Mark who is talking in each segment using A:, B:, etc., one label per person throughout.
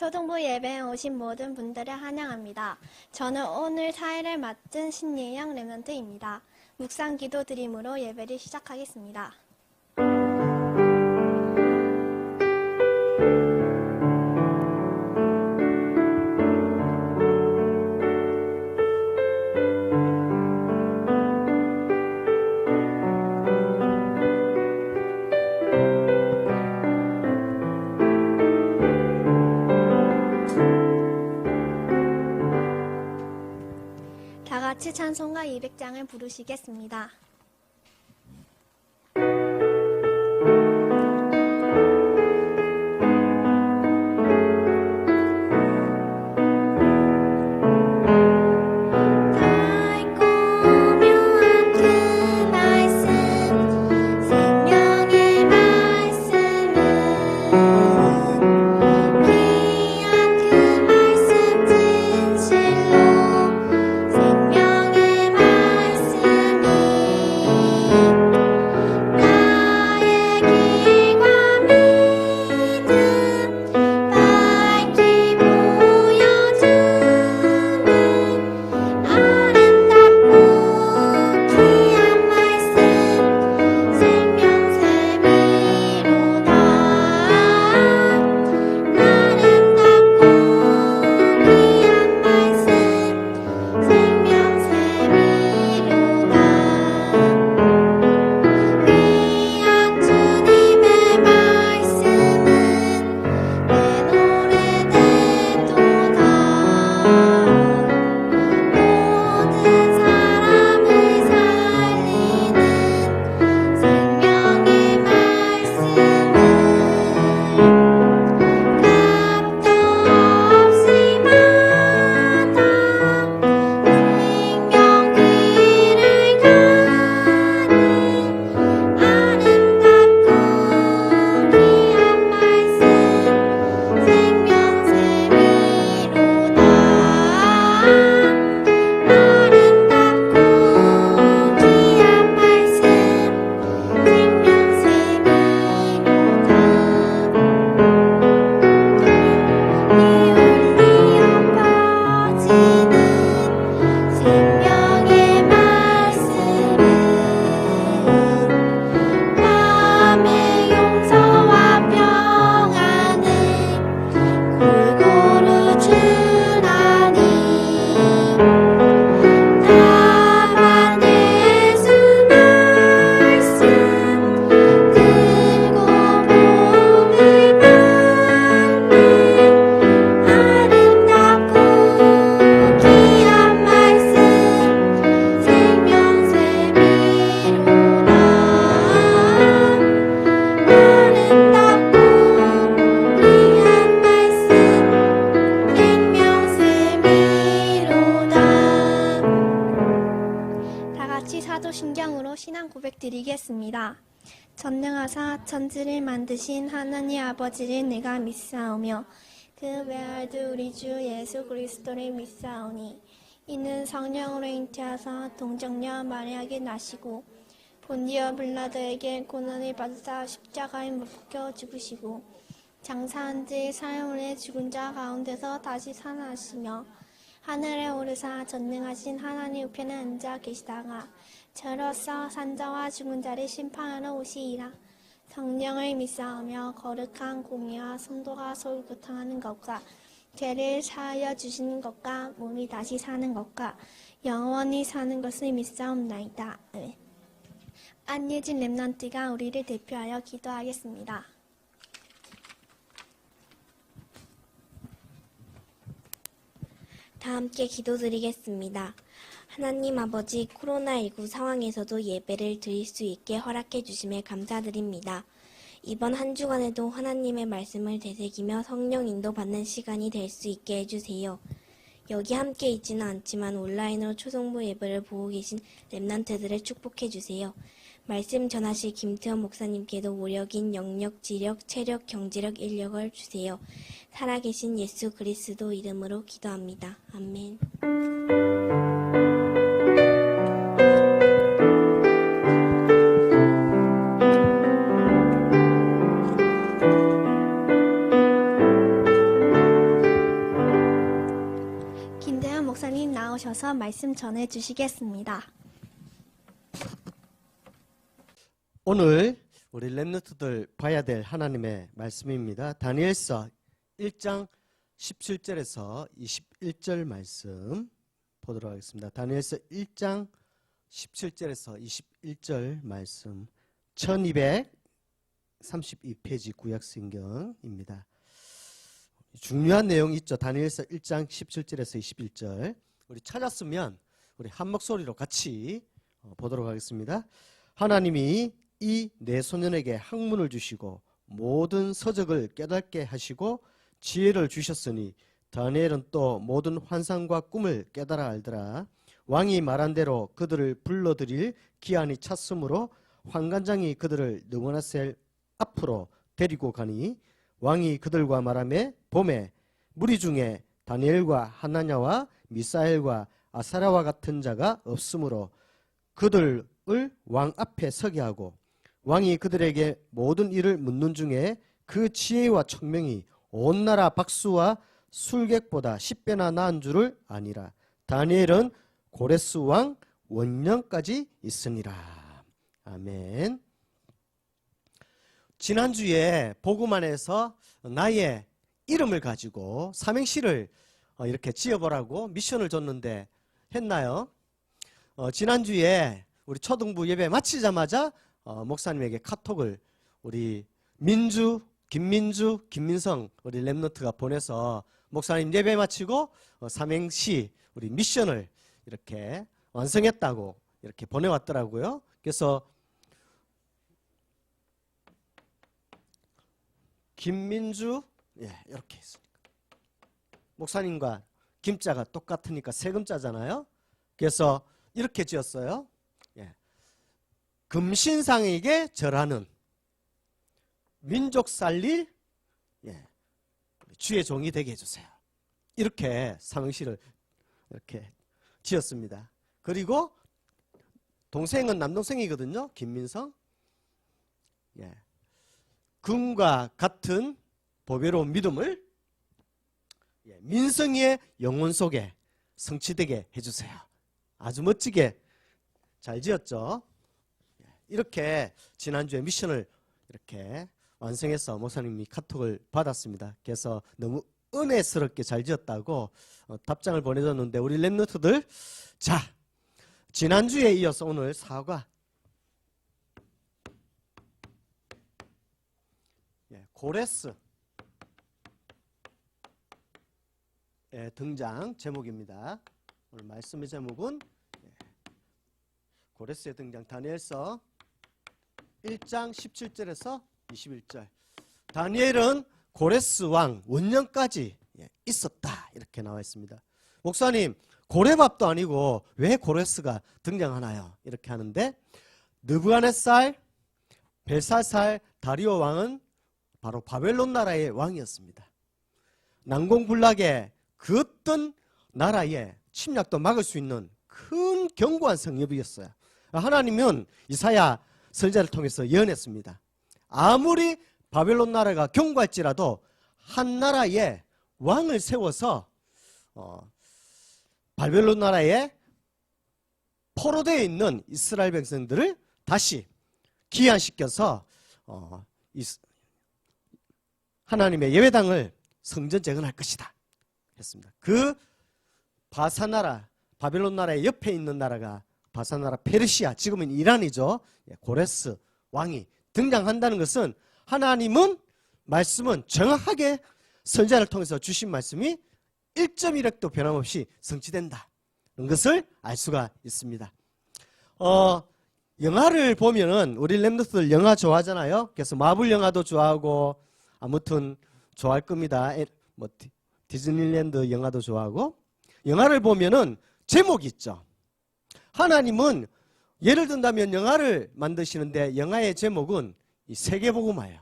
A: 초등부 예배에 오신 모든 분들을 환영합니다. 저는 오늘 사회를 맡은 신예영 랩런트입니다. 묵상 기도 드림으로 예배를 시작하겠습니다. 다 같이 찬송가 200장을 부르시겠습니다. 사도신경으로 신앙 고백 드리겠습니다. 전능하사 천지를 만드신 하나님 아버지를 내가 믿사오며 그 외아들 우리 주 예수 그리스도를 믿사오니 이는 성령으로 잉태하사 동정녀 마리아에게 나시고 본디오 빌라도에게 고난을 받으사 십자가에 못 박혀 죽으시고 장사한 지 사흘 후에 죽은 자 가운데서 다시 살아나시며 하늘에 오르사 전능하신 하나님 우편에 앉아 계시다가 저로서 산자와 죽은 자를 심판하러 오시리라. 성령을 믿사오며 거룩한 공의와 성도가 서로 교통하는 것과 죄를 사하여 주시는 것과 몸이 다시 사는 것과 영원히 사는 것을 믿사옵나이다. 안예진 랩런트가 우리를 대표하여 기도하겠습니다.
B: 다 함께 기도드리겠습니다. 하나님 아버지, 코로나19 상황에서도 예배를 드릴 수 있게 허락해 주심에 감사드립니다. 이번 한 주간에도 하나님의 말씀을 되새기며 성령 인도받는 시간이 될 수 있게 해주세요. 여기 함께 있지는 않지만 온라인으로 초성부 예배를 보고 계신 랩런트들을 축복해 주세요. 말씀 전하실 김태원 목사님께도 오력인 영력, 지력, 체력, 경제력, 인력을 주세요. 살아계신 예수 그리스도 이름으로 기도합니다. 아멘.
A: 말씀 전해 주시겠습니다.
C: 오늘 우리 렘넌트들 봐야 될 하나님의 말씀입니다. 다니엘서 1장 17절에서 21절 말씀 보도록 하겠습니다. 다니엘서 1장 17절에서 21절 말씀 1232페이지 구약성경입니다. 중요한 내용이 있죠. 다니엘서 1장 17절에서 21절 우리 찾았으면 우리 한 목소리로 같이 보도록 하겠습니다. 하나님이 이 내 소년에게 학문을 주시고 모든 서적을 깨닫게 하시고 지혜를 주셨으니 다니엘은 또 모든 환상과 꿈을 깨달아 알더라. 왕이 말한 대로 그들을 불러들일 기한이 찼으므로 환관장이 그들을 느부갓네살 앞으로 데리고 가니 왕이 그들과 말하매 봄에 무리 중에 다니엘과 하나냐와 미사엘과 아사랴와 같은 자가 없으므로 그들을 왕 앞에 서게 하고 왕이 그들에게 모든 일을 묻는 중에 그 지혜와 청명이 온 나라 박수와 술객보다 10배나 나은 줄을 아니라. 다니엘은 고레스 왕 원년까지 있으니라. 아멘. 지난주에 복음 안에서 나의 이름을 가지고 삼행시를 이렇게 지어보라고 미션을 줬는데 했나요? 지난주에 우리 초등부 예배 마치자마자 목사님에게 카톡을 우리 김민성 우리 렘넌트가 보내서 목사님 예배 마치고 삼행시 우리 미션을 이렇게 완성했다고 이렇게 보내왔더라고요. 그래서 김민주 이렇게 있으니까 목사님과 김자가 똑같으니까 세 금자잖아요. 그래서 이렇게 지었어요. 금신상에게 절하는 민족 살릴 주의 종이 되게 해주세요. 이렇게 삼행시를 이렇게 지었습니다. 그리고 동생은 남동생이거든요. 김민성. 금과 같은 보배로운 믿음을 민성이의 영혼 속에 성취되게 해주세요. 아주 멋지게 잘 지었죠. 이렇게 지난주에 미션을 이렇게 완성해서 목사님이 카톡을 받았습니다. 그래서 너무 은혜스럽게 잘 지었다고 답장을 보내줬는데 우리 렘넌트들 자 지난주에 이어서 오늘 사과 고레스 등장 제목입니다. 오늘 말씀의 제목은 고레스의 등장 다니엘서 1장 17절에서 21절 다니엘은 고레스 왕 원년까지 있었다 이렇게 나와 있습니다. 목사님 고레밥도 아니고 왜 고레스가 등장하나요? 이렇게 하는데 느부갓네살, 벨사살, 다리오 왕은 바로 바벨론 나라의 왕이었습니다. 난공불락의 그 어떤 나라의 침략도 막을 수 있는 큰 견고한 성읍이었어요. 하나님은 이사야 선지자를 통해서 예언했습니다. 아무리 바벨론 나라가 견고할지라도 한 나라의 왕을 세워서 바벨론 나라에 포로되어 있는 이스라엘 백성들을 다시 귀환시켜서 하나님의 예배당을 성전 재건할 것이다 했습니다. 그 바사나라 바벨론 나라의 옆에 있는 나라가 바사나라 페르시아 지금은 이란이죠. 고레스 왕이 등장한다는 것은 하나님은 말씀은 정확하게 선지자를 통해서 주신 말씀이 1.1획도 변함없이 성취된다. 그런 것을 알 수가 있습니다. 영화를 보면은 우리 렘넌트들 영화 좋아하잖아요. 그래서 마블 영화도 좋아하고 아무튼 좋아할 겁니다. 뭐 디즈니랜드 영화도 좋아하고 영화를 보면은 제목이 있죠. 하나님은 예를 든다면 영화를 만드시는데 영화의 제목은 이 세계복음화예요.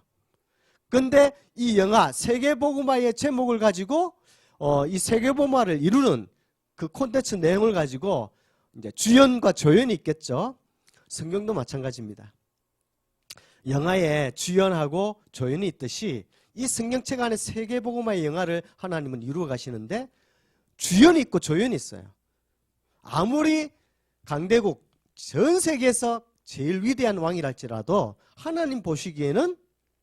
C: 근데 이 영화 세계복음화의 제목을 가지고 이 세계복음화를 이루는 그 콘텐츠 내용을 가지고 이제 주연과 조연이 있겠죠. 성경도 마찬가지입니다. 영화에 주연하고 조연이 있듯이 이 성경책 안에 세계복음화의 영화를 하나님은 이루어 가시는데 주연이 있고 조연이 있어요. 아무리 강대국 전 세계에서 제일 위대한 왕이랄지라도 하나님 보시기에는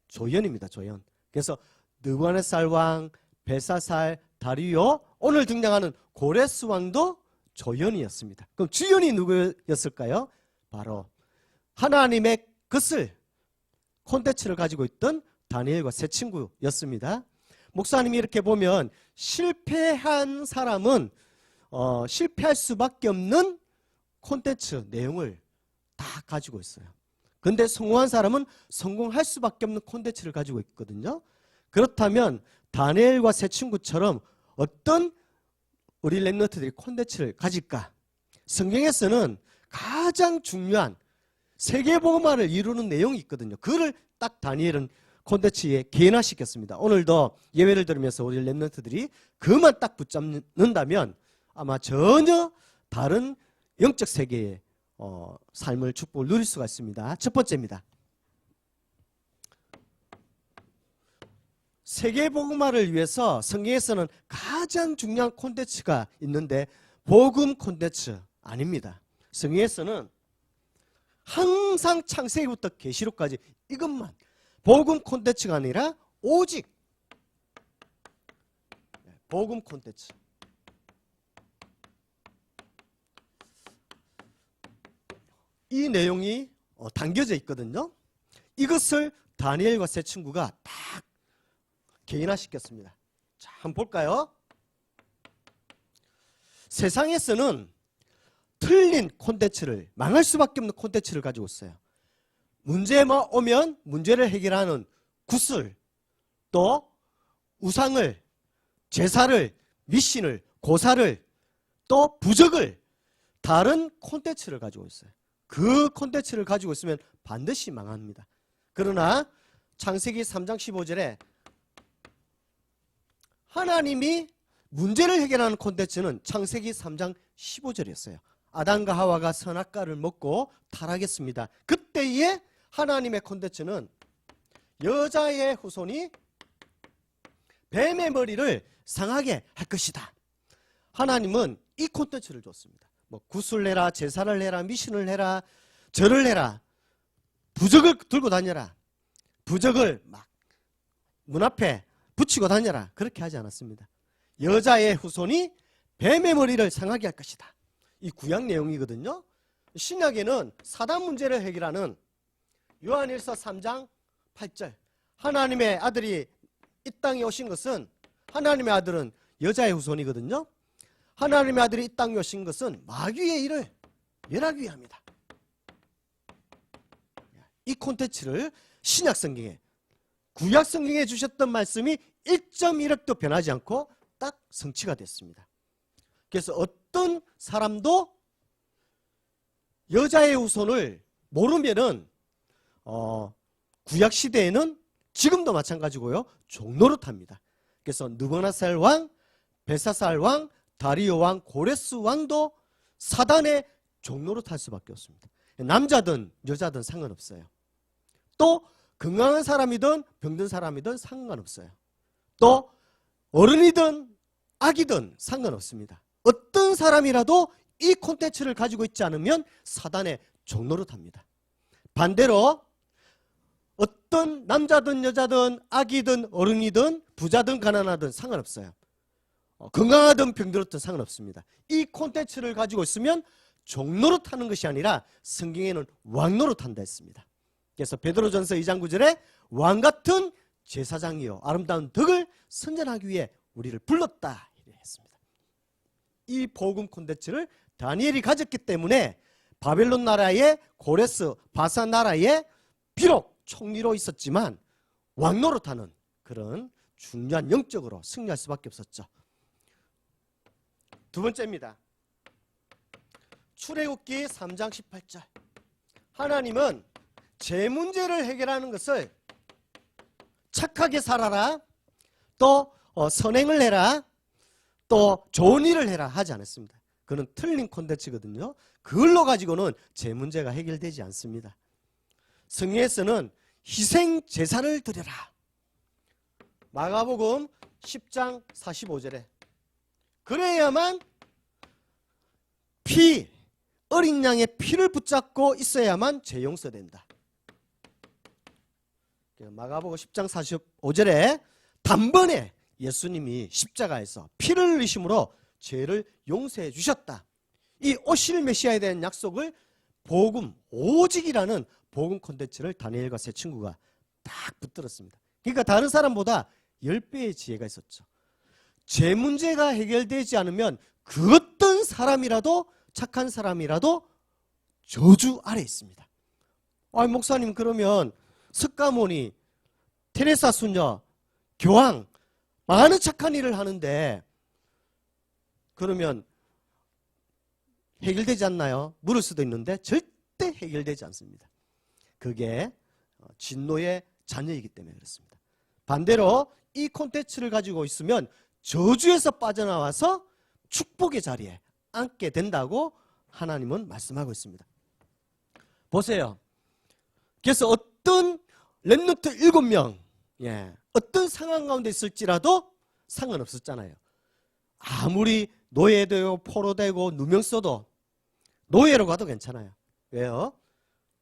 C: 조연입니다. 조연. 그래서 느부갓네살 왕, 벨사살, 다리오, 오늘 등장하는 고레스 왕도 조연이었습니다. 그럼 주연이 누구였을까요? 바로 하나님의 것을 콘텐츠를 가지고 있던 다니엘과 세 친구였습니다. 목사님이 이렇게 보면 실패한 사람은 실패할 수밖에 없는 콘텐츠 내용을 다 가지고 있어요. 근데 성공한 사람은 성공할 수밖에 없는 콘텐츠를 가지고 있거든요. 그렇다면 다니엘과 세 친구처럼 어떤 우리 렘넌트들이 콘텐츠를 가질까? 성경에서는 가장 중요한 세계복음화를 이루는 내용이 있거든요. 그거를 딱 다니엘은 콘텐츠에 개인화시켰습니다. 오늘도 예배를 들으면서 우리 렘넌트들이 그것만 딱 붙잡는다면 아마 전혀 다른 영적 세계의 삶을 축복을 누릴 수가 있습니다. 첫 번째입니다. 세계복음화를 위해서 성경에서는 가장 중요한 콘텐츠가 있는데 복음 콘텐츠 아닙니다. 성경에서는 항상 창세기부터 계시록까지 이것만 복음 콘텐츠가 아니라 오직 복음 콘텐츠. 이 내용이 담겨져 있거든요. 이것을 다니엘과 세 친구가 딱 개인화시켰습니다. 자, 한번 볼까요? 세상에서는 틀린 콘텐츠를, 망할 수밖에 없는 콘텐츠를 가지고 있어요. 문제만 오면 문제를 해결하는 구슬, 또 우상을, 제사를, 미신을, 고사를, 또 부적을, 다른 콘텐츠를 가지고 있어요. 그 콘텐츠를 가지고 있으면 반드시 망합니다. 그러나 창세기 3장 15절에 하나님이 문제를 해결하는 콘텐츠는 창세기 3장 15절이었어요. 아담과 하와가 선악과를 먹고 타락했습니다. 그때의 하나님의 콘텐츠는 여자의 후손이 뱀의 머리를 상하게 할 것이다. 하나님은 이 콘텐츠를 줬습니다. 뭐 구슬 해라, 제사를 해라, 미신을 해라, 절을 해라, 부적을 들고 다녀라, 부적을 막 문 앞에 붙이고 다녀라. 그렇게 하지 않았습니다. 여자의 후손이 뱀의 머리를 상하게 할 것이다. 이 구약 내용이거든요. 신약에는 사단 문제를 해결하는 요한일서 3장 8절 하나님의 아들이 이 땅에 오신 것은 하나님의 아들은 여자의 후손이거든요. 하나님의 아들이 이 땅에 오신 것은 마귀의 일을 멸하기 위함이다. 이 콘텐츠를 신약 성경에 구약 성경에 주셨던 말씀이 1.1억도 변하지 않고 딱 성취가 됐습니다. 그래서 어떤 사람도 여자의 후손을 모르면은 구약 시대에는 지금도 마찬가지고요. 종노릇합니다. 그래서 느부갓네살 왕, 벨사살 왕, 다리오 왕, 고레스 왕도 사단의 종노릇할 수밖에 없습니다. 남자든 여자든 상관없어요. 또 건강한 사람이든 병든 사람이든 상관없어요. 또 어른이든 아기든 상관없습니다. 어떤 사람이라도 이 콘텐츠를 가지고 있지 않으면 사단의 종노릇합니다. 반대로 어떤 남자든 여자든 아기든 어른이든 부자든 가난하든 상관없어요. 건강하든 병들었든 상관없습니다. 이 콘텐츠를 가지고 있으면 종노릇하는 것이 아니라 성경에는 왕노릇한다 했습니다. 그래서 베드로전서 2장 9절에 왕같은 제사장이요 아름다운 덕을 선전하기 위해 우리를 불렀다 했습니다. 이 복음 콘텐츠를 다니엘이 가졌기 때문에 바벨론 나라의 고레스 바산 나라에 비록 총리로 있었지만 왕노릇하는 그런 중요한 영적으로 승리할 수밖에 없었죠. 두 번째입니다. 출애굽기 3장 18절 하나님은 제 문제를 해결하는 것을 착하게 살아라, 또 선행을 해라, 또 좋은 일을 해라 하지 않았습니다. 그는 틀린 콘텐츠거든요. 그걸로 가지고는 제 문제가 해결되지 않습니다. 성경에서는 희생 제사를 드려라. 피, 어린 양의 피를 붙잡고 있어야만 죄 용서된다. 마가복음 10장 45절에 단번에 예수님이 십자가에서 피를 흘리심으로 죄를 용서해 주셨다. 이 오실 메시아에 대한 약속을 복음 오직이라는 복음 콘텐츠를 다니엘과 세 친구가 딱 붙들었습니다. 그러니까 다른 사람보다 10배의 지혜가 있었죠. 죄 문제가 해결되지 않으면 그 어떤 사람이라도, 착한 사람이라도 저주 아래 있습니다. 목사님, 그러면 석가모니, 테레사 수녀, 교황 많은 착한 일을 하는데 그러면 해결되지 않나요? 물을 수도 있는데 절대 해결되지 않습니다. 그게 진노의 자녀이기 때문에 그렇습니다. 반대로 이 콘텐츠를 가지고 있으면 저주에서 빠져나와서 축복의 자리에 앉게 된다고 하나님은 말씀하고 있습니다. 보세요. 그래서 어떤 렘넌트 7명, 어떤 상황 가운데 있을지라도 상관없었잖아요. 아무리 노예되고 포로되고 누명 써도 노예로 가도 괜찮아요. 왜요?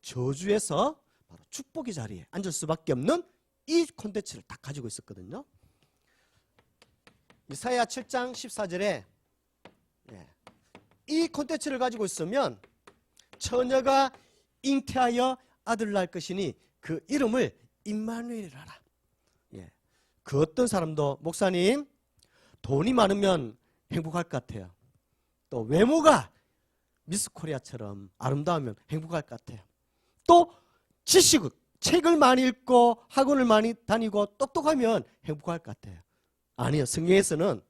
C: 저주에서 바로 축복의 자리에 앉을 수밖에 없는 이 콘텐츠를 딱 가지고 있었거든요. 이사야 7장 14절에 이 콘텐츠를 가지고 있으면 처녀가 잉태하여 아들을 낳을 것이니 그 이름을 임마누엘이라 하라. 그 어떤 사람도 목사님 돈이 많으면 행복할 것 같아요. 또 외모가 미스 코리아처럼 아름다우면 행복할 것 같아요. 또 책을 많이 읽고 학원을 많이 다니고 똑똑하면 행복할 것 같아요. 아니요. 성경에서는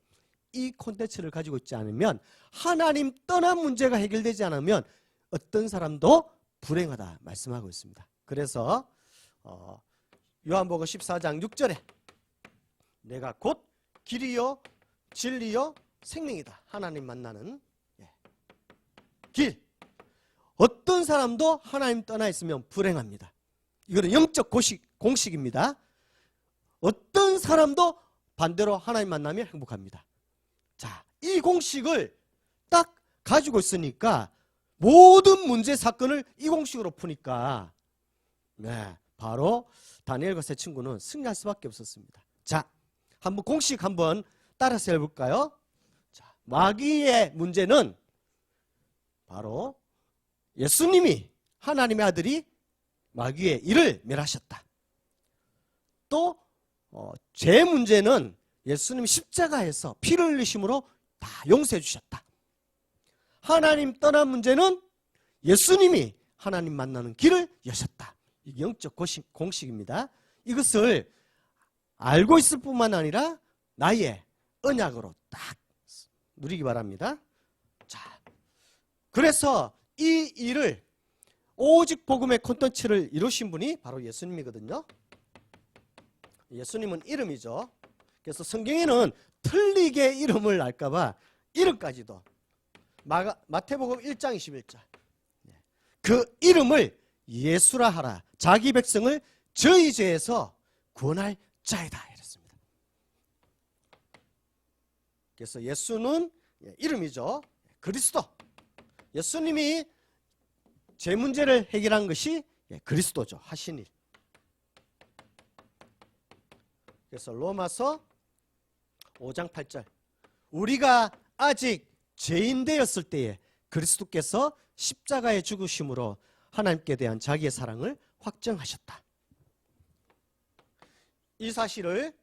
C: 이 콘텐츠를 가지고 있지 않으면, 하나님 떠난 문제가 해결되지 않으면 어떤 사람도 불행하다 말씀하고 있습니다. 그래서 요한복음 14장 6절에 내가 곧 길이요 진리요 생명이다. 하나님 만나는 길. 어떤 사람도 하나님 떠나 있으면 불행합니다. 이거는 영적 공식입니다. 어떤 사람도 반대로 하나님 만나면 행복합니다. 자, 이 공식을 딱 가지고 있으니까 모든 문제 사건을 이 공식으로 푸니까 바로 다니엘과 세 친구는 승리할 수밖에 없었습니다. 자, 한번 공식 한번 따라서 해볼까요? 자, 마귀의 문제는 바로 예수님이, 하나님의 아들이 마귀의 일을 멸하셨다. 또 죄 문제는 예수님 십자가에서 피를 흘리심으로 다 용서해 주셨다. 하나님 떠난 문제는 예수님이 하나님 만나는 길을 여셨다. 이게 영적 공식입니다. 이것을 알고 있을 뿐만 아니라 나의 언약으로 딱 누리기 바랍니다. 자, 그래서 이 일을 오직 복음의 콘텐츠를 이루신 분이 바로 예수님이거든요. 예수님은 이름이죠. 그래서 성경에는 틀리게 이름을 알까봐 이름까지도 마태복음 1장 21절 그 이름을 예수라 하라. 자기 백성을 저희 죄에서 구원할 자이다 이랬습니다. 그래서 예수는 이름이죠. 그리스도. 예수님이 죄 문제를 해결한 것이 그리스도죠. 하신 일. 그래서 로마서 5장 8절 우리가 아직 죄인 되었을 때에 그리스도께서 십자가에 죽으심으로 하나님께 대한 자기의 사랑을 확정하셨다. 이 사실을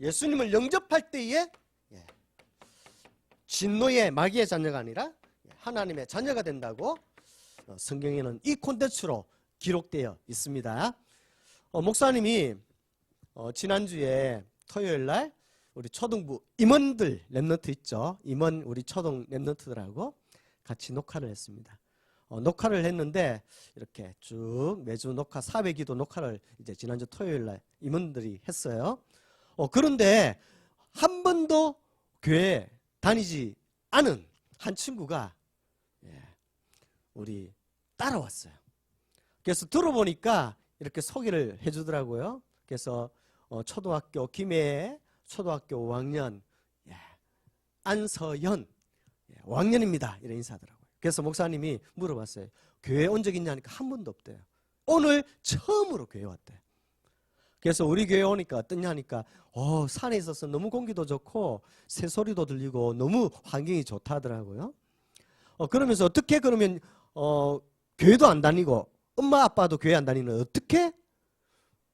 C: 예수님을 영접할 때에 진노의 마귀의 자녀가 아니라 하나님의 자녀가 된다고 성경에는 이 콘텐츠로 기록되어 있습니다. 목사님이 지난주에 토요일날 우리 초등부 임원들 랩런트 있죠. 임원 우리 초등 랩런트들하고 같이 녹화를 했습니다. 녹화를 했는데 이렇게 쭉 매주 녹화 400기도 녹화를 이제 지난주 토요일날 임원들이 했어요. 그런데 한 번도 교회 다니지 않은 한 친구가 우리 따라왔어요. 그래서 들어보니까 이렇게 소개를 해주더라고요. 그래서 초등학교 김해 초등학교 5학년 안서연 왕년입니다. 이래 인사하더라고요. 그래서 목사님이 물어봤어요. 교회 온 적 있냐니까 한 번도 없대요. 오늘 처음으로 교회 왔대요. 그래서 우리 교회 오니까 어떠냐 하니까 산에 있어서 너무 공기도 좋고 새소리도 들리고 너무 환경이 좋다 하더라고요. 그러면서 어떻게 그러면 교회도 안 다니고 엄마 아빠도 교회 안 다니는 어떻게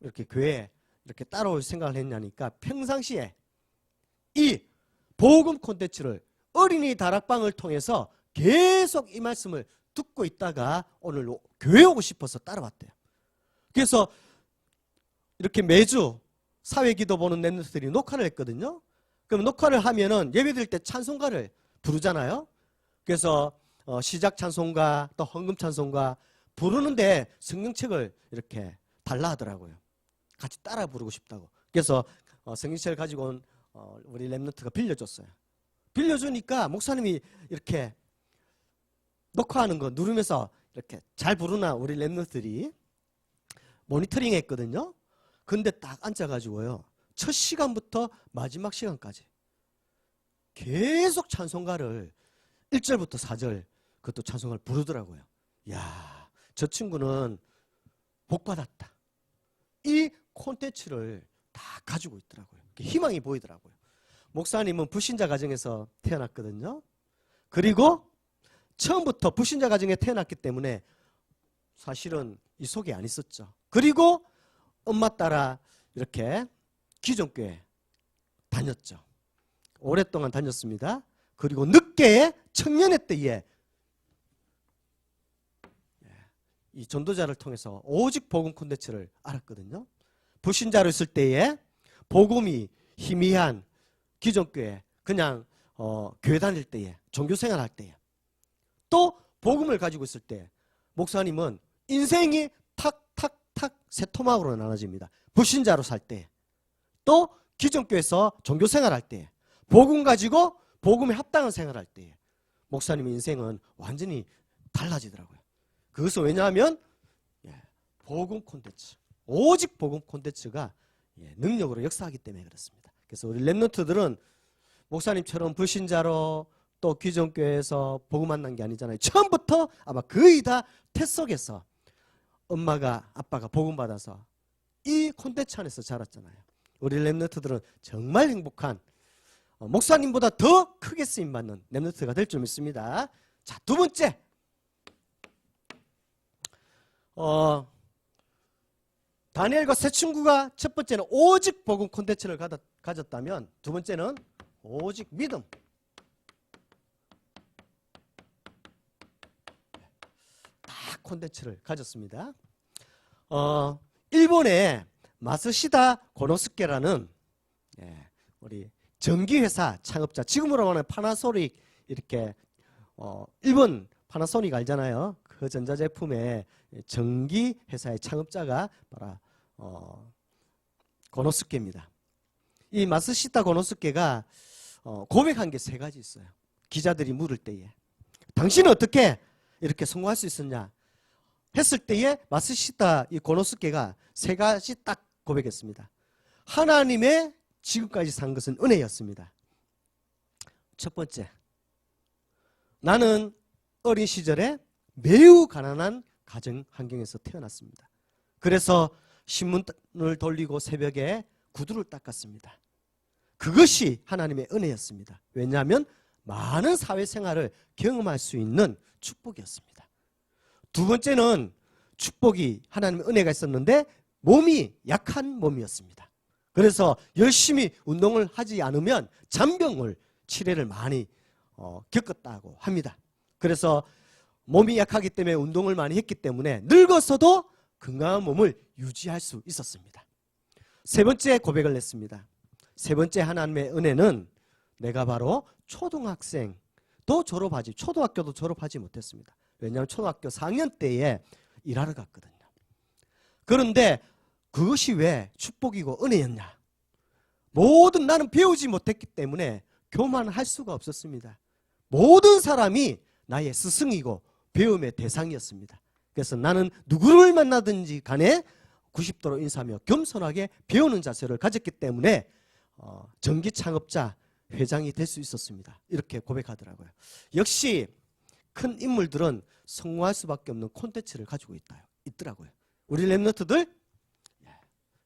C: 이렇게 교회에 이렇게 따라올 생각을 했냐니까 평상시에 이 복음 콘텐츠를 어린이 다락방을 통해서 계속 이 말씀을 듣고 있다가 오늘 교회 오고 싶어서 따라왔대요. 그래서 이렇게 매주 사회기도 보는 랩런트들이 녹화를 했거든요. 그럼 녹화를 하면은 예배드릴 때 찬송가를 부르잖아요. 그래서 시작 찬송가 또 헌금 찬송가 부르는데 성경책을 이렇게 달라 하더라고요. 같이 따라 부르고 싶다고. 그래서 성경책을 가지고 온 우리 랩런트가 빌려줬어요. 빌려주니까 목사님이 이렇게 녹화하는 거 누르면서 이렇게 잘 부르나 우리 랩런트들이 모니터링 했거든요. 근데 딱 앉아가지고요. 첫 시간부터 마지막 시간까지 계속 찬송가를 1절부터 4절 그것도 찬송가를 부르더라고요. 이야, 저 친구는 복받았다. 이 콘텐츠를 다 가지고 있더라고요. 희망이 보이더라고요. 목사님은 불신자 가정에서 태어났거든요. 그리고 처음부터 불신자 가정에 태어났기 때문에 사실은 이 속에 안 있었죠. 그리고 엄마 따라 이렇게 기존교회 다녔죠. 오랫동안 다녔습니다. 그리고 늦게 청년회 때에 이 전도자를 통해서 오직 복음 콘텐츠를 알았거든요. 불신자로 있을 때에 복음이 희미한 기존교회 그냥 교회 다닐 때에 종교생활 할 때에 또 복음을 가지고 있을 때 목사님은 인생이 탁탁탁 세 토막으로 나눠집니다. 불신자로 살 때 또 기존교회에서 종교생활 할 때 복음 가지고 복음에 합당한 생활할 때 목사님의 인생은 완전히 달라지더라고요. 그것은 왜냐하면 복음 콘텐츠 오직 복음 콘텐츠가 능력으로 역사하기 때문에 그렇습니다. 그래서 우리 랩런트들은 목사님처럼 불신자로 또 기존교회에서 복음 만난 게 아니잖아요. 처음부터 아마 거의 다 태속에서 엄마가 아빠가 복음 받아서 이 콘텐츠 안에서 자랐잖아요. 우리 랩런트들은 정말 행복한 목사님보다 더 크게 쓰임받는 랩런트가 될 줄 믿습니다. 자, 두 번째 다니엘과 세 친구가 첫 번째는 오직 복음 콘텐츠를 가졌다면 두 번째는 오직 믿음. 다 콘텐츠를 가졌습니다. 일본의 마스시다 고노스케라는 우리 전기회사 창업자, 지금으로 말하면 파나소닉 이렇게 일본 파나소닉 알잖아요. 그 전자제품의 전기회사의 창업자가 바로 고노스케입니다. 이 마스시다 고노스케가 고백한 게 세 가지 있어요. 기자들이 물을 때에 당신은 어떻게 이렇게 성공할 수 있었냐 했을 때에 마스시다 이 고노스케가 세 가지 딱 고백했습니다. 하나님의 지금까지 산 것은 은혜였습니다. 첫 번째, 나는 어린 시절에 매우 가난한 가정 환경에서 태어났습니다. 그래서 신문을 돌리고 새벽에 구두를 닦았습니다. 그것이 하나님의 은혜였습니다. 왜냐하면 많은 사회생활을 경험할 수 있는 축복이었습니다. 두 번째는 축복이 하나님의 은혜가 있었는데 몸이 약한 몸이었습니다. 그래서 열심히 운동을 하지 않으면 잔병을 치레를 많이 겪었다고 합니다. 그래서 몸이 약하기 때문에 운동을 많이 했기 때문에 늙어서도 건강한 몸을 유지할 수 있었습니다. 세 번째 고백을 냈습니다. 세 번째 하나님의 은혜는 내가 바로 초등학교도 졸업하지 못했습니다. 왜냐하면 초등학교 4학년 때에 일하러 갔거든요. 그런데 그것이 왜 축복이고 은혜였냐? 나는 배우지 못했기 때문에 교만할 수가 없었습니다. 모든 사람이 나의 스승이고 배움의 대상이었습니다. 그래서 나는 누구를 만나든지 간에 90도로 인사하며 겸손하게 배우는 자세를 가졌기 때문에 전기 창업자 회장이 될 수 있었습니다. 이렇게 고백하더라고요. 역시 큰 인물들은 성공할 수밖에 없는 콘텐츠를 가지고 있더라고요. 우리 랩너트들,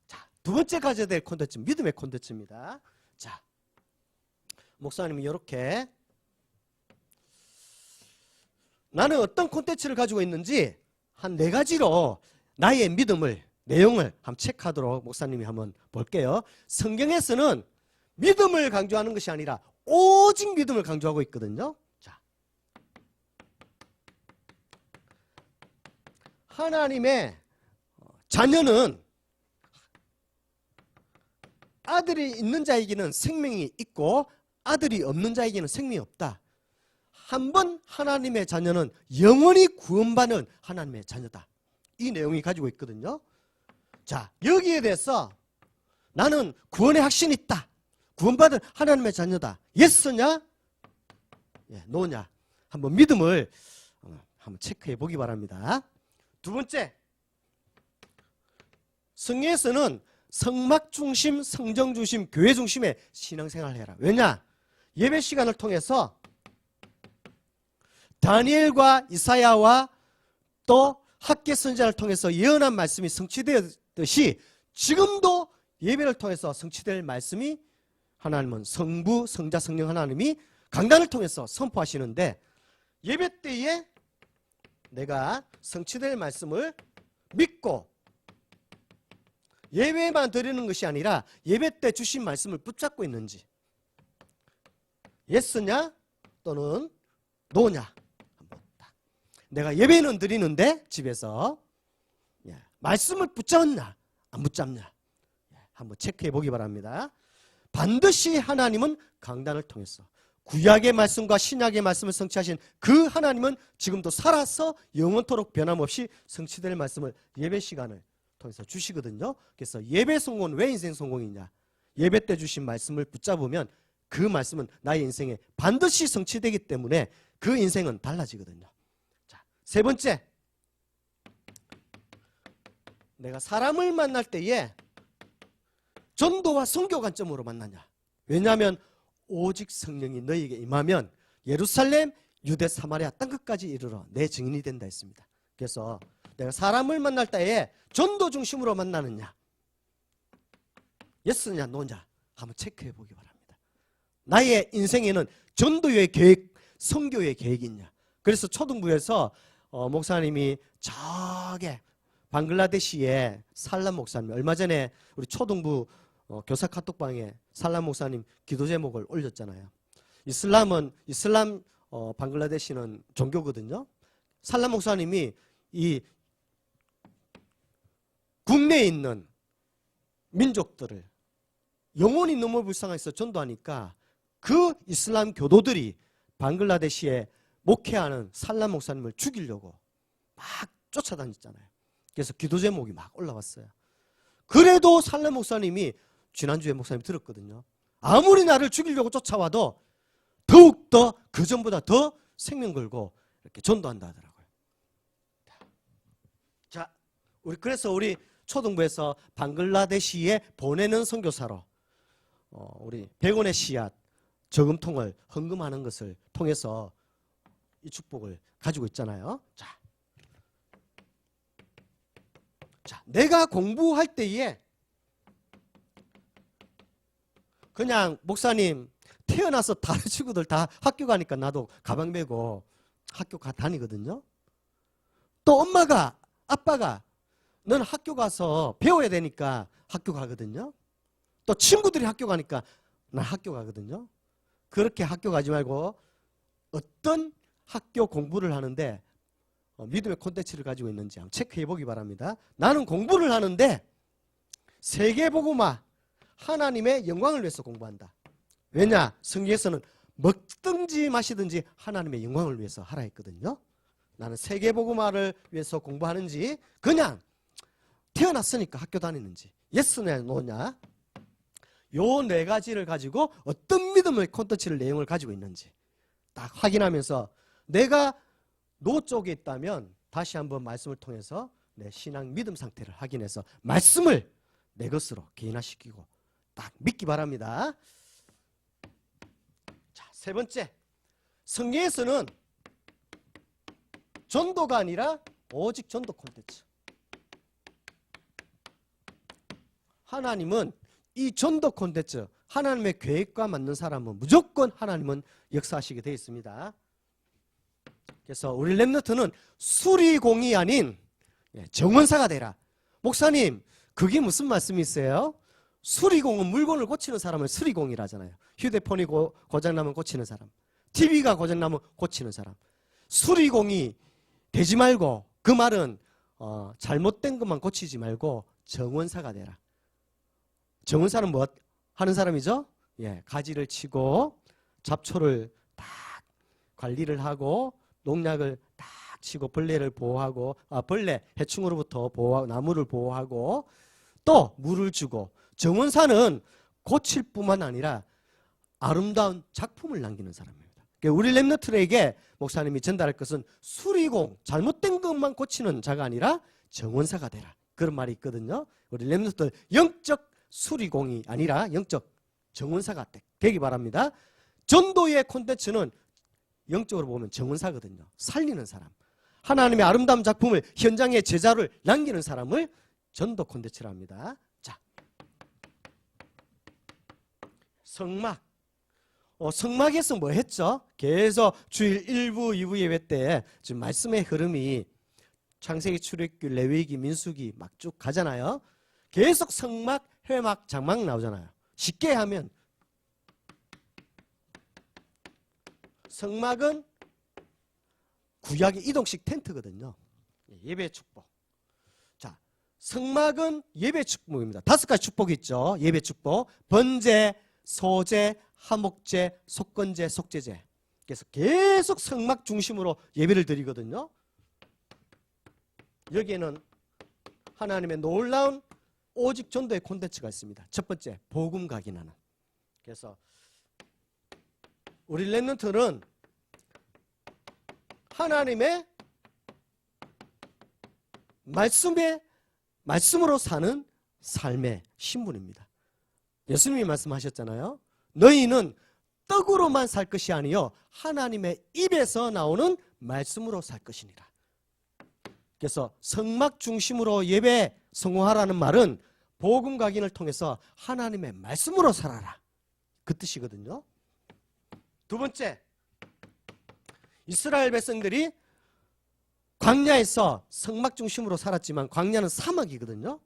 C: 자, 두 번째 가져야 될 콘텐츠, 믿음의 콘텐츠입니다. 자, 목사님이 이렇게 나는 어떤 콘텐츠를 가지고 있는지 한 4가지로 나의 믿음을, 내용을 한번 체크하도록 목사님이 한번 볼게요. 성경에서는 믿음을 강조하는 것이 아니라 오직 믿음을 강조하고 있거든요. 자, 하나님의 자녀는 아들이 있는 자에게는 생명이 있고 아들이 없는 자에게는 생명이 없다. 한번 하나님의 자녀는 영원히 구원받는 하나님의 자녀다. 이 내용이 가지고 있거든요. 자, 여기에 대해서 나는 구원의 확신이 있다. 구원받은 하나님의 자녀다. 예스냐? 노냐? 한번 믿음을 한번 체크해 보기 바랍니다. 두 번째, 성경에서는 성막 중심, 성정 중심, 교회 중심의 신앙생활을 해라. 왜냐? 예배 시간을 통해서 다니엘과 이사야와 또 학계 선지자를 통해서 예언한 말씀이 성취되었듯이 지금도 예배를 통해서 성취될 말씀이 하나님은 성부, 성자, 성령 하나님이 강단을 통해서 선포하시는데 예배 때에 내가 성취될 말씀을 믿고 예배만 드리는 것이 아니라 예배 때 주신 말씀을 붙잡고 있는지, 예스냐 또는 노냐. 내가 예배는 드리는데 집에서 말씀을 붙잡냐 안 붙잡냐 한번 체크해 보기 바랍니다. 반드시 하나님은 강단을 통해서 구약의 말씀과 신약의 말씀을 성취하신 그 하나님은 지금도 살아서 영원토록 변함없이 성취될 말씀을 예배 시간을 통해서 주시거든요. 그래서 예배 성공은 왜 인생 성공이냐? 예배 때 주신 말씀을 붙잡으면 그 말씀은 나의 인생에 반드시 성취되기 때문에 그 인생은 달라지거든요. 자, 세 번째, 내가 사람을 만날 때에 전도와 선교 관점으로 만나냐? 왜냐하면 오직 성령이 너희에게 임하면 예루살렘, 유대, 사마리아 땅끝까지 이르러 내 증인이 된다 했습니다. 그래서 내가 사람을 만날 때에 전도 중심으로 만나느냐, 예스냐 노냐 한번 체크해 보기 바랍니다. 나의 인생에는 전도의 계획, 선교의 계획이 있냐. 그래서 초등부에서 목사님이 저게 방글라데시의 살람 목사님, 얼마 전에 우리 초등부 교사 카톡방에 살람 목사님 기도 제목을 올렸잖아요. 이슬람 방글라데시는 종교거든요. 살람 목사님이 이 국내에 있는 민족들을 영혼이 너무 불쌍해서 전도하니까 그 이슬람 교도들이 방글라데시에 목회하는 살람 목사님을 죽이려고 막 쫓아다녔잖아요. 그래서 기도 제목이 막 올라왔어요. 그래도 살람 목사님이 지난주에 목사님 들었거든요. 아무리 나를 죽이려고 쫓아와도 더욱더 그 전보다 더 생명 걸고 이렇게 전도한다 하더라고요. 자, 그래서 우리 초등부에서 방글라데시에 보내는 선교사로 우리 100원의 씨앗 저금통을 헌금하는 것을 통해서 이 축복을 가지고 있잖아요. 자, 내가 공부할 때에 그냥 목사님 태어나서 다른 친구들 다 학교 가니까 나도 가방 메고 학교 다니거든요. 또 엄마가 아빠가 너는 학교 가서 배워야 되니까 학교 가거든요. 또 친구들이 학교 가니까 난 학교 가거든요. 그렇게 학교 가지 말고 어떤 학교 공부를 하는데 믿음의 콘텐츠를 가지고 있는지 한번 체크해 보기 바랍니다. 나는 공부를 하는데 세계복음화 하나님의 영광을 위해서 공부한다. 왜냐? 성경에서는 먹든지 마시든지 하나님의 영광을 위해서 하라 했거든요. 나는 세계복음화를 위해서 공부하는지 그냥 태어났으니까 학교 다니는지 예스냐 노냐 요 네 가지를 가지고 어떤 믿음의 콘텐츠를 내용을 가지고 있는지 딱 확인하면서 내가 노 쪽에 있다면 다시 한번 말씀을 통해서 내 신앙 믿음 상태를 확인해서 말씀을 내 것으로 개인화시키고 딱 믿기 바랍니다. 세 번째, 성경에서는 전도가 아니라 오직 전도 콘텐츠. 하나님은 이 전도 콘텐츠, 하나님의 계획과 맞는 사람은 무조건 하나님은 역사하시게 되어 있습니다. 그래서 우리 렘넌트는 수리공이 아닌 정원사가 되라. 목사님, 그게 무슨 말씀이세요? 수리공은 물건을 고치는 사람을 수리공이라 하잖아요. 휴대폰이 고장나면 고치는 사람, TV가 고장나면 고치는 사람. 수리공이 되지 말고, 그 말은 잘못된 것만 고치지 말고 정원사가 되라. 정원사는 뭐 하는 사람이죠? 가지를 치고 잡초를 딱 관리를 하고 농약을 딱 치고 벌레를 보호하고, 벌레 해충으로부터 보호하고, 나무를 보호하고, 또 물을 주고. 정원사는 고칠 뿐만 아니라 아름다운 작품을 남기는 사람입니다. 우리 렘넌트에게 목사님이 전달할 것은 수리공, 잘못된 것만 고치는 자가 아니라 정원사가 되라, 그런 말이 있거든요. 우리 렘넌트들 영적 수리공이 아니라 영적 정원사가 되기 바랍니다. 전도의 콘텐츠는 영적으로 보면 정원사거든요. 살리는 사람, 하나님의 아름다운 작품을 현장에 제자를 남기는 사람을 전도 콘텐츠라 합니다. 자, 성막. 성막에서 뭐 했죠? 계속 주일 1부, 2부 예배 때 지금 말씀의 흐름이 창세기, 출애굽기, 레위기, 민수기 막 쭉 가잖아요. 계속 성막, 회막, 장막 나오잖아요. 쉽게 하면 성막은 구약의 이동식 텐트거든요. 예배 축복. 자, 성막은 예배 축복입니다. 5가지 축복이 있죠. 예배 축복. 번제, 소제, 하목제, 속건제, 속죄제. 그래서 계속 성막 중심으로 예배를 드리거든요. 여기에는 하나님의 놀라운 오직 전도의 콘텐츠가 있습니다. 첫 번째, 복음 각인하는. 그래서 우리 렘넌트는 하나님의 말씀으로 사는 삶의 신분입니다. 예수님이 말씀하셨잖아요. 너희는 떡으로만 살 것이 아니요 하나님의 입에서 나오는 말씀으로 살 것이니라. 그래서 성막 중심으로 예배 성공하라는 말은 복음 각인을 통해서 하나님의 말씀으로 살아라, 그 뜻이거든요. 두 번째, 이스라엘 백성들이 광야에서 성막 중심으로 살았지만 광야는 사막이거든요.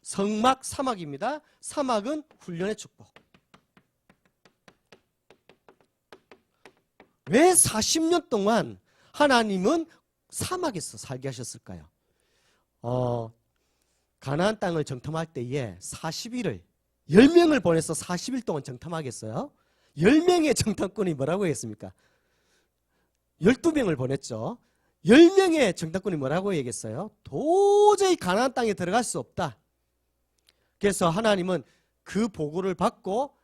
C: 성막, 사막입니다. 사막은 훈련의 축복. 왜 40년 동안 하나님은 사막에서 살게 하셨을까요? 가나안 땅을 정탐할 때에 40일을 10명을 보내서 40일 동안 정탐하겠어요? 10명의 정탐꾼이 뭐라고 했습니까? 12명을 보냈죠. 10명의 정탐꾼이 뭐라고 얘기했어요? 도저히 가나안 땅에 들어갈 수 없다. 그래서 하나님은 그 보고를 받고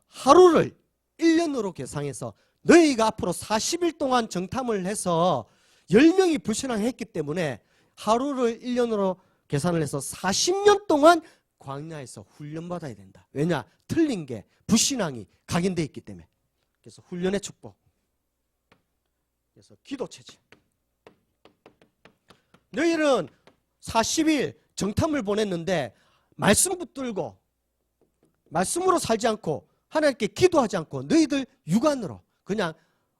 C: 하루를 1년으로 계상해서 너희가 앞으로 40일 동안 정탐을 해서 10명이 불신앙했기 때문에 하루를 1년으로 계산을 해서 40년 동안 광야에서 훈련받아야 된다. 왜냐? 틀린 게 불신앙이 각인되어 있기 때문에. 그래서 훈련의 축복. 그래서 기도 체질. 너희는 40일 정탐을 보냈는데 말씀 붙들고 말씀으로 살지 않고 하나님께 기도하지 않고 너희들 육안으로 그냥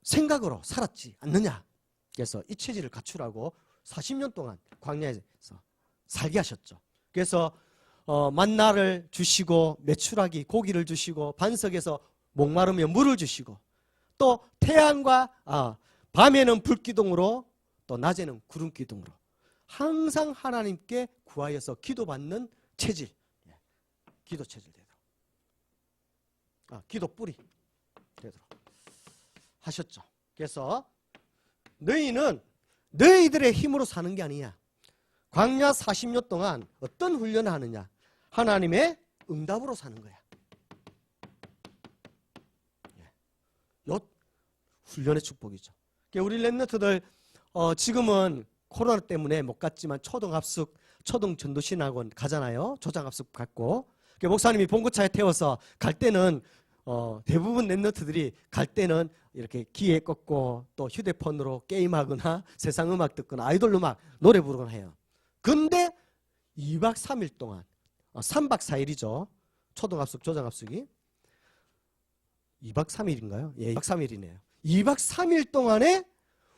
C: 생각으로 살았지 않느냐. 그래서 이 체질을 갖추라고 40년 동안 광야에서 살게 하셨죠. 그래서 만나를 주시고 메추라기 고기를 주시고 반석에서 목마르면 물을 주시고 또 태양과 밤에는 불기둥으로 또 낮에는 구름기둥으로 항상 하나님께 구하여서 기도받는 체질, 기도 체질 되도록, 기도 뿌리 되도록 하셨죠. 그래서 너희는 너희들의 힘으로 사는 게 아니야. 광야 40년 동안 어떤 훈련을 하느냐? 하나님의 응답으로 사는 거야. 요 훈련의 축복이죠. 우리 렘넌트들 지금은 코로나 때문에 못 갔지만 초등합숙, 초등전도신학원 가잖아요. 조장합숙 갔고 목사님이 봉고차에 태워서 갈 때는 대부분 랩런트들이 갈 때는 이렇게 귀에 꽂고 또 휴대폰으로 게임하거나 세상 음악 듣거나 아이돌 음악 노래 부르거나 해요. 근데 2박 3일 동안 3박 4일이죠. 초등합숙, 조장합숙이 2박 3일인가요? 예, 2박 3일이네요. 2박 3일 동안에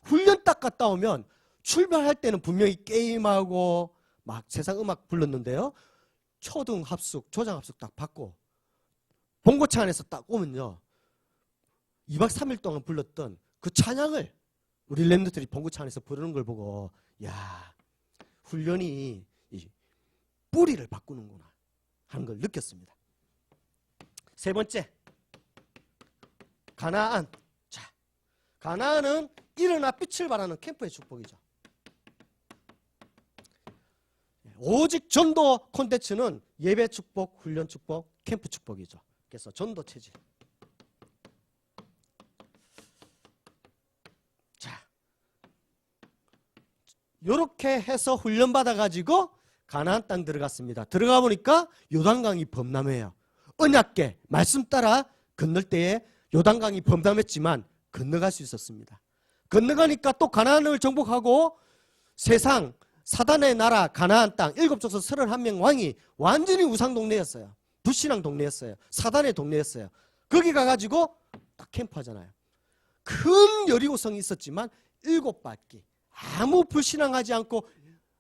C: 훈련 딱 갔다 오면 출발할 때는 분명히 게임하고 막 세상 음악 불렀는데요. 초등합숙, 조장합숙 딱 받고 봉고차 안에서 딱 오면요. 2박 3일 동안 불렀던 그 찬양을 우리 랩런트들이 봉고차 안에서 부르는 걸 보고 야, 훈련이 이 뿌리를 바꾸는구나 하는 걸 느꼈습니다. 세 번째, 가나안. 자, 가나안은 일어나 빛을 발하는 캠프의 축복이죠. 오직 전도 콘텐츠는 예배 축복, 훈련 축복, 캠프 축복이죠. 그래서 전도 체질. 자, 요렇게 해서 훈련 받아가지고 가나안 땅 들어갔습니다. 들어가 보니까 요단강이 범람해요. 언약궤 말씀 따라 건널 때에 요단강이 범람했지만 건너갈 수 있었습니다. 건너가니까 또 가나안을 정복하고 세상 사단의 나라 가나안 땅 7족속 31명 왕이 완전히 우상 동네였어요. 불신앙 동네였어요. 사단의 동네였어요. 거기 가가지고 딱 캠프하잖아요. 큰 여리고성이 있었지만 7바퀴 아무 불신앙하지 않고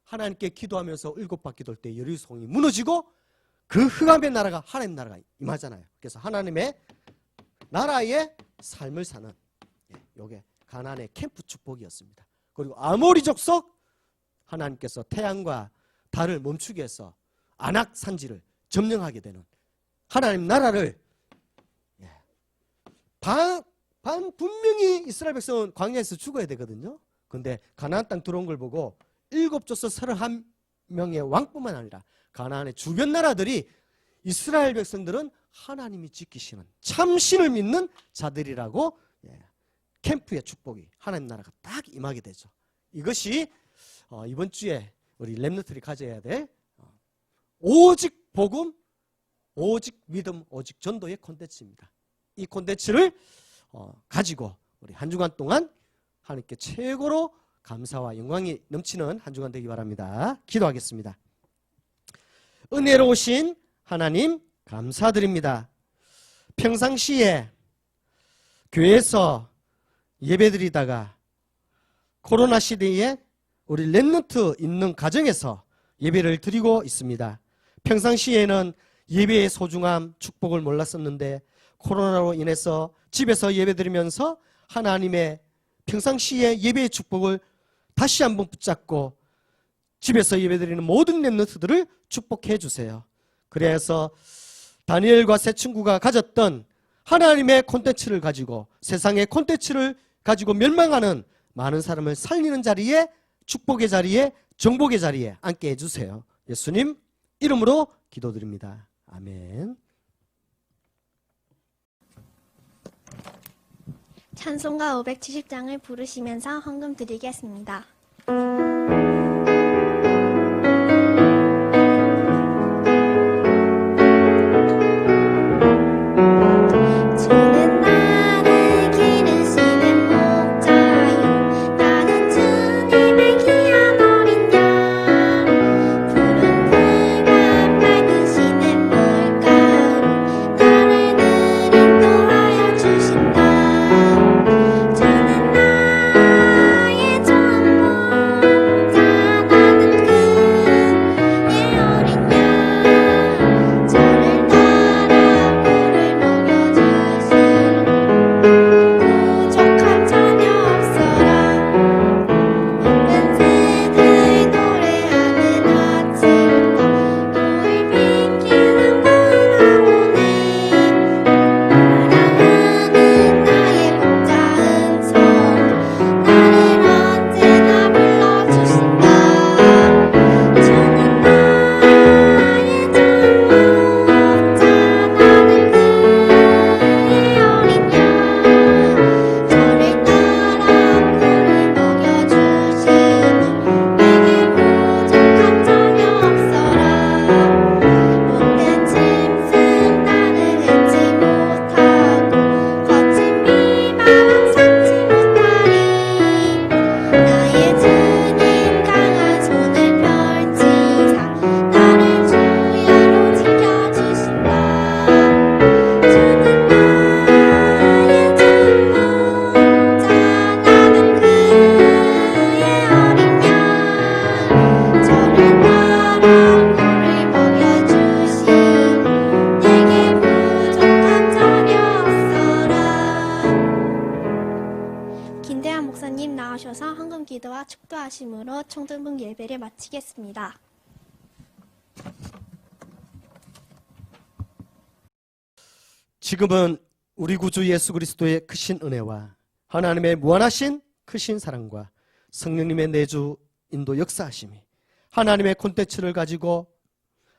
C: 하나님께 기도하면서 7바퀴 돌 때 여리고성이 무너지고 그 흑암의 나라가 하나님 나라가 임하잖아요. 그래서 하나님의 나라의 삶을 사는 요게 가나안의 캠프 축복이었습니다. 그리고 아모리 족속 하나님께서 태양과 달을 멈추게 해서 안악 산지를 점령하게 되는 하나님 나라를 분명히 이스라엘 백성은 광야에서 죽어야 되거든요. 근데 가나안 땅 들어온 걸 보고 7족속 31명의 왕뿐만 아니라 가나안의 주변 나라들이 이스라엘 백성들은 하나님이 지키시는 참신을 믿는 자들이라고 캠프의 축복이 하나님 나라가 딱 임하게 되죠. 이것이 이번 주에 우리 랩런트들이 가져야 될 오직 복음, 오직 믿음, 오직 전도의 콘텐츠입니다. 이 콘텐츠를 가지고 우리 한 주간 동안 하나님께 최고로 감사와 영광이 넘치는 한 주간 되기 바랍니다. 기도하겠습니다. 은혜로우신 하나님 감사드립니다. 평상시에 교회에서 예배드리다가 코로나 시대에 우리 랩런트 있는 가정에서 예배를 드리고 있습니다. 평상시에는 예배의 소중함, 축복을 몰랐었는데 코로나로 인해서 집에서 예배드리면서 하나님의 평상시에 예배의 축복을 다시 한번 붙잡고 집에서 예배드리는 모든 랩런트들을 축복해 주세요. 그래서 다니엘과 세 친구가 가졌던 하나님의 콘텐츠를 가지고 세상의 콘텐츠를 가지고 멸망하는 많은 사람을 살리는 자리에 축복의 자리에 정복의 자리에 앉게 해주세요. 예수님 이름으로 기도드립니다. 아멘.
A: 찬송가 570장을 부르시면서 헌금 드리겠습니다. 주는 나를 기르시는 목자요 나는 주님의 귀한 어린 양 푸른 풀과 맑은 시냇 물가로 나를 늘 인도하여 주신다. 주는 나의 전부 청등분 예배를 마치겠습니다.
C: 지금은 우리 구주 예수 그리스도의 크신 은혜와 하나님의 무한하신 크신 사랑과 성령님의 내주 인도 역사하심이 하나님의 콘텐츠를 가지고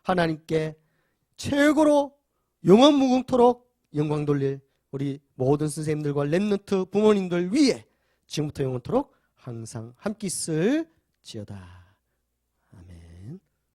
C: 하나님께 최고로 영원 무궁토록 영광 돌릴 우리 모든 선생님들과 렘넌트 부모님들 위에 지금부터 영원토록 항상 함께 있을지어다.